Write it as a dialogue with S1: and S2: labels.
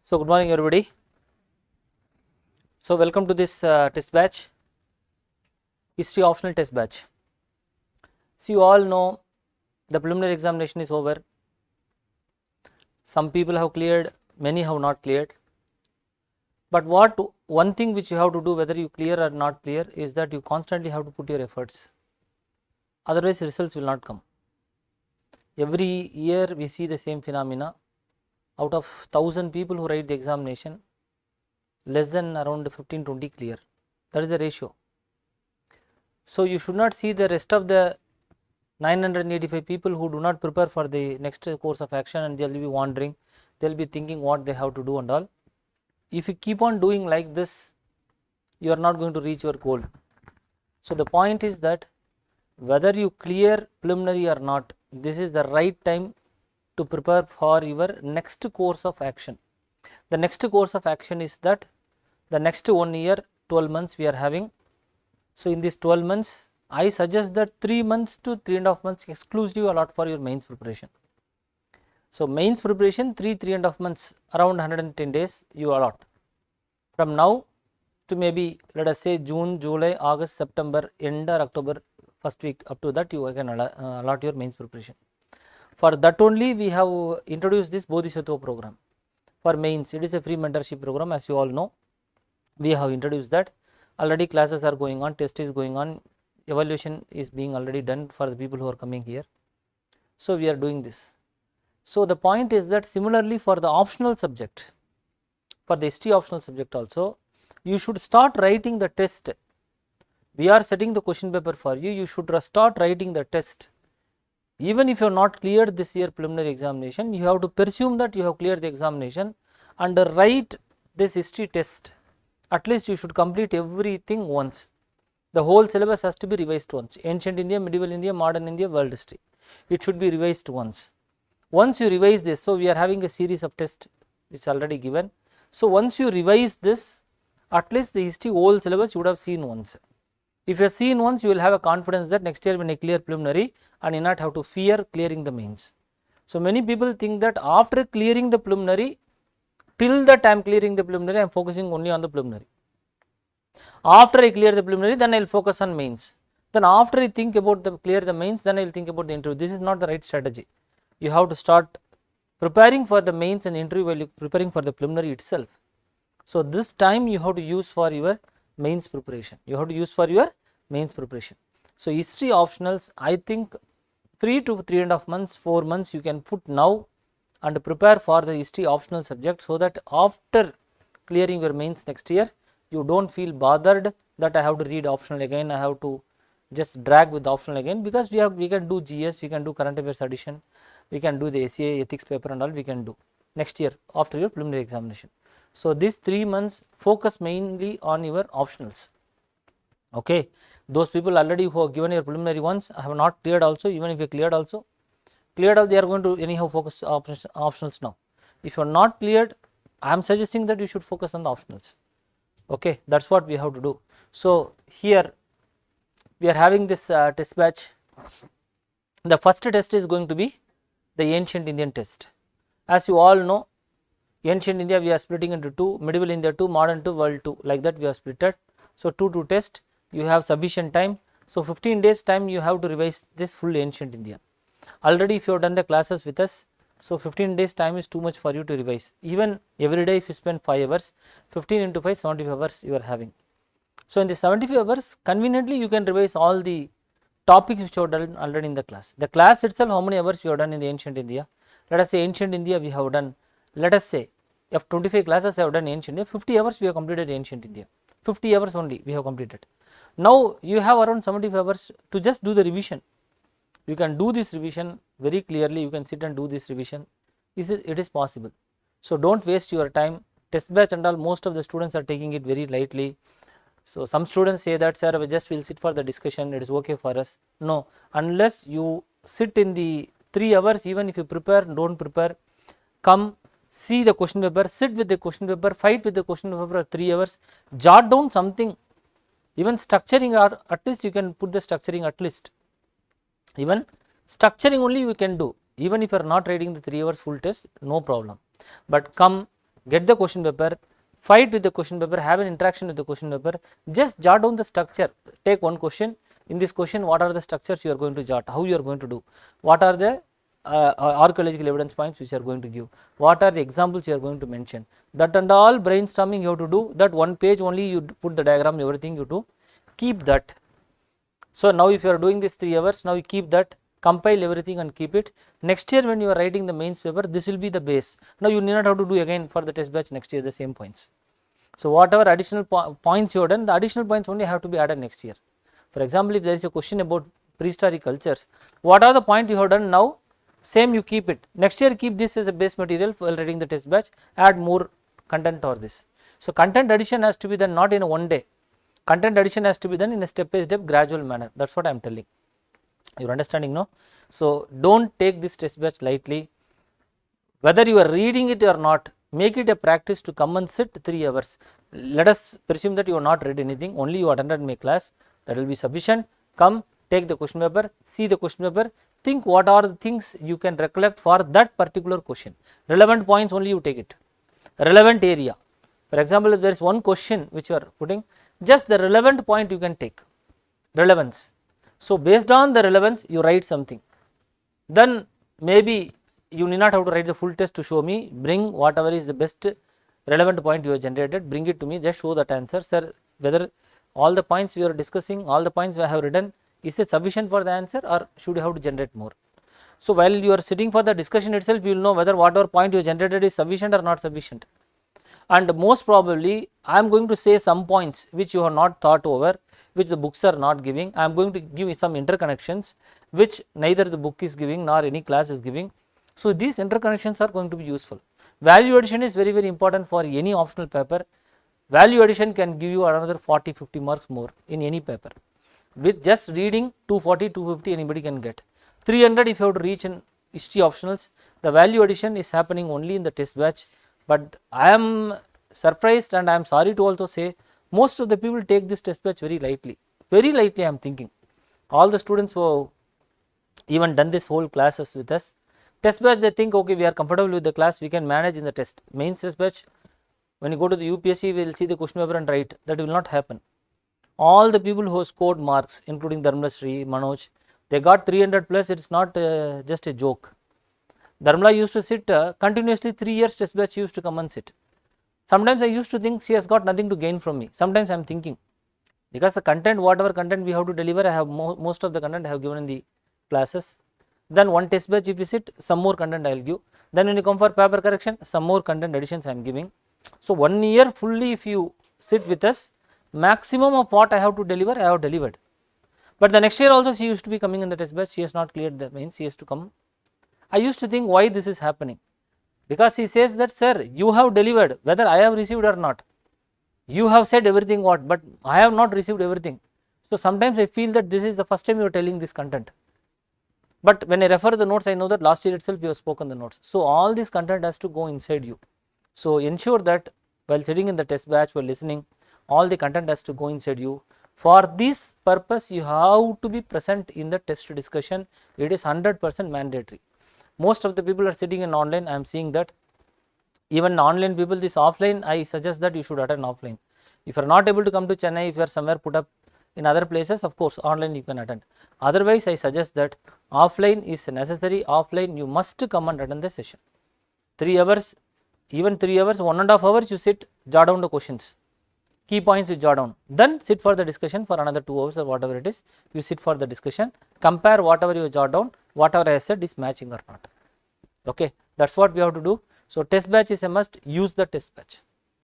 S1: So, good morning everybody. So, welcome to this test batch, history optional test batch. So, you all know the preliminary examination is over. Some people have cleared, many have not cleared. But one thing which you have to do, whether you clear or not clear, is that you constantly have to put your efforts. Otherwise, results will not come. Every year we see the same phenomena. Out of 1,000 people who write the examination, less than around 15-20 clear. That is the ratio. So, you should not see the rest of the 985 people who do not prepare for the next course of action, and they will be wandering, they will be thinking what they have to do and all. If you keep on doing like this, you are not going to reach your goal. So, the point is that whether you clear preliminary or not, this is the right time to prepare for your next course of action. The next course of action is that the next 1 year, 12 months we are having. So, in these 12 months, I suggest that 3 months to 3.5 months exclusively allot for your mains preparation. So, mains preparation 3.5 months, around 110 days you allot. From now to maybe let us say June, July, August, September, end or October first week, up to that you can allot your mains preparation. For that only we have introduced this Bodhisattva program. For mains, it is a free mentorship program, as you all know. We have introduced that. Already classes are going on, test is going on, evaluation is being already done for the people who are coming here. So, we are doing this. So, the point is that similarly for the optional subject, for the history optional subject also, you should start writing the test. We are setting the question paper for you, you should start writing the test. Even if you have not cleared this year preliminary examination, you have to presume that you have cleared the examination and write this history test. At least you should complete everything once. The whole syllabus has to be revised once. Ancient India, medieval India, modern India, world history. It should be revised once. Once you revise this, so we are having a series of tests which is already given. So, once you revise this, at least the history whole syllabus you would have seen once. If you have seen once, you will have a confidence that next year when I clear preliminary, and you not have to fear clearing the mains. So, many people think that after clearing the preliminary, till that I am clearing the preliminary, I am focusing only on the preliminary. After I clear the preliminary, then I will focus on mains. Then after I think about the clear the mains, then I will think about the interview. This is not the right strategy. You have to start preparing for the mains and interview while you preparing for the preliminary itself. So, this time you have to use for your mains preparation. You have to use for your mains preparation. So, history optionals, I think 3 to 3.5 months, 4 months you can put now and prepare for the history optional subject, so that after clearing your mains next year, you don't feel bothered that I have to read optional again, I have to just drag with the optional again, because we can do GS, we can do current affairs addition, we can do the ACA ethics paper and all we can do next year after your preliminary examination. So, these 3 months focus mainly on your optionals. Okay, those people already who have given your preliminary ones have not cleared also, even if you cleared also, they are going to anyhow focus optionals now. If you are not cleared, I am suggesting that you should focus on the optionals. Okay, that is what we have to do. So, here we are having this test batch. The first test is going to be the ancient Indian test. As you all know, ancient India we are splitting into 2, medieval India 2, modern 2, world 2, like that we are splitted. So, 2 test, you have sufficient time. So, 15 days time you have to revise this full ancient India. Already if you have done the classes with us, so 15 days time is too much for you to revise. Even every day if you spend 5 hours, 15 into 5, 75 hours you are having. So, in the 75 hours, conveniently you can revise all the topics which you have done already in the class. The class itself, how many hours we have done in the ancient India? Let us say ancient India we have done, let us say if 25 classes I have done ancient India, 50 hours we have completed ancient India. 50 hours only we have completed. Now, you have around 75 hours to just do the revision. You can do this revision very clearly, you can sit and do this revision, it is possible. So, do not waste your time. Test batch and all, most of the students are taking it very lightly. So, some students say that, sir, we just will sit for the discussion, it is okay for us. No, unless you sit in the 3 hours, even if you prepare, do not prepare, come see the question paper, sit with the question paper, fight with the question paper for 3 hours, jot down something, even structuring, or at least you can put the structuring at least. Even structuring only you can do, even if you are not writing the 3 hours full test, no problem. But come get the question paper, fight with the question paper, have an interaction with the question paper, just jot down the structure. Take one question. In this question, what are the structures you are going to jot, how you are going to do, what are the archaeological evidence points which you are going to give, what are the examples you are going to mention, that and all brainstorming you have to do. That one page only you put the diagram, everything you do, keep that. So now if you are doing this 3 hours, now you keep that, compile everything and keep it. Next year when you are writing the mains paper, this will be the base. Now you need not have to do again for the test batch next year the same points. So whatever additional points you have done, the additional points only have to be added next year. For example, if there is a question about prehistoric cultures, what are the points you have done now, same you keep it. Next year keep this as a base material while writing the test batch, add more content or this. So content addition has to be done not in a one day. Content addition has to be done in a step by step gradual manner. That's what I am telling. You are understanding, no? So don't take this test batch lightly. Whether you are reading it or not, make it a practice to come and sit 3 hours. Let us presume that you have not read anything, only you attended my class, that will be sufficient. Come, take the question paper, see the question paper, think what are the things you can recollect for that particular question. Relevant points only you take it. Relevant area. For example, if there is one question which you are putting, just the relevant point you can take. Relevance. So based on the relevance, you write something. Then maybe you need not have to write the full test to show me. Bring whatever is the best relevant point you have generated, bring it to me, just show that answer. Sir, whether all the points we are discussing, all the points we have written, is it sufficient for the answer or should you have to generate more? So while you are sitting for the discussion itself, you will know whether whatever point you have generated is sufficient or not sufficient. And most probably, I am going to say some points which you have not thought over, which the books are not giving. I am going to give some interconnections which neither the book is giving nor any class is giving. So these interconnections are going to be useful. Value addition is very important for any optional paper. Value addition can give you another 40-50 marks more in any paper. With just reading 240, 250 anybody can get. 300 if you have to reach in history optionals. The value addition is happening only in the test batch. But I am surprised and I am sorry to also say most of the people take this test batch very lightly. Very lightly I am thinking. All the students who have even done this whole classes with us, test batch they think okay we are comfortable with the class, we can manage in the test. Mains test batch, when you go to the UPSC we will see the question paper and write, that will not happen. All the people who scored marks including Dharmala Sri, Manoj, they got 300 plus, it is not just a joke. Dharmala used to sit continuously 3 years test batch, used to come and sit. Sometimes I used to think she has got nothing to gain from me. Sometimes I am thinking, because the content, whatever content we have to deliver, I have most of the content I have given in the classes. Then one test batch if you sit, some more content I will give. Then when you come for paper correction, some more content additions I am giving. So 1 year fully if you sit with us, maximum of what I have to deliver, I have delivered. But the next year also she used to be coming in the test batch, she has not cleared the mains, she has to come. I used to think why this is happening, because he says that sir you have delivered whether I have received or not, you have said everything what, but I have not received everything. So sometimes I feel that this is the first time you are telling this content, but when I refer the notes I know that last year itself you have spoken the notes. So all this content has to go inside you. So ensure that while sitting in the test batch, while listening, all the content has to go inside you. For this purpose you have to be present in the test discussion. It is 100% mandatory. Most of the people are sitting in online, I am seeing that. Even online people, this offline, I suggest that you should attend offline. If you are not able to come to Chennai, if you are somewhere put up in other places, of course online you can attend. Otherwise I suggest that offline is necessary. Offline you must come and attend the session. 3 hours, even 3 hours, 1.5 hours you sit, jot down the questions, key points you jot down, then sit for the discussion for another 2 hours or whatever it is, you sit for the discussion, compare whatever you jot down, whatever I said is matching or not. Okay, that's what we have to do. So test batch is a must, use the test batch.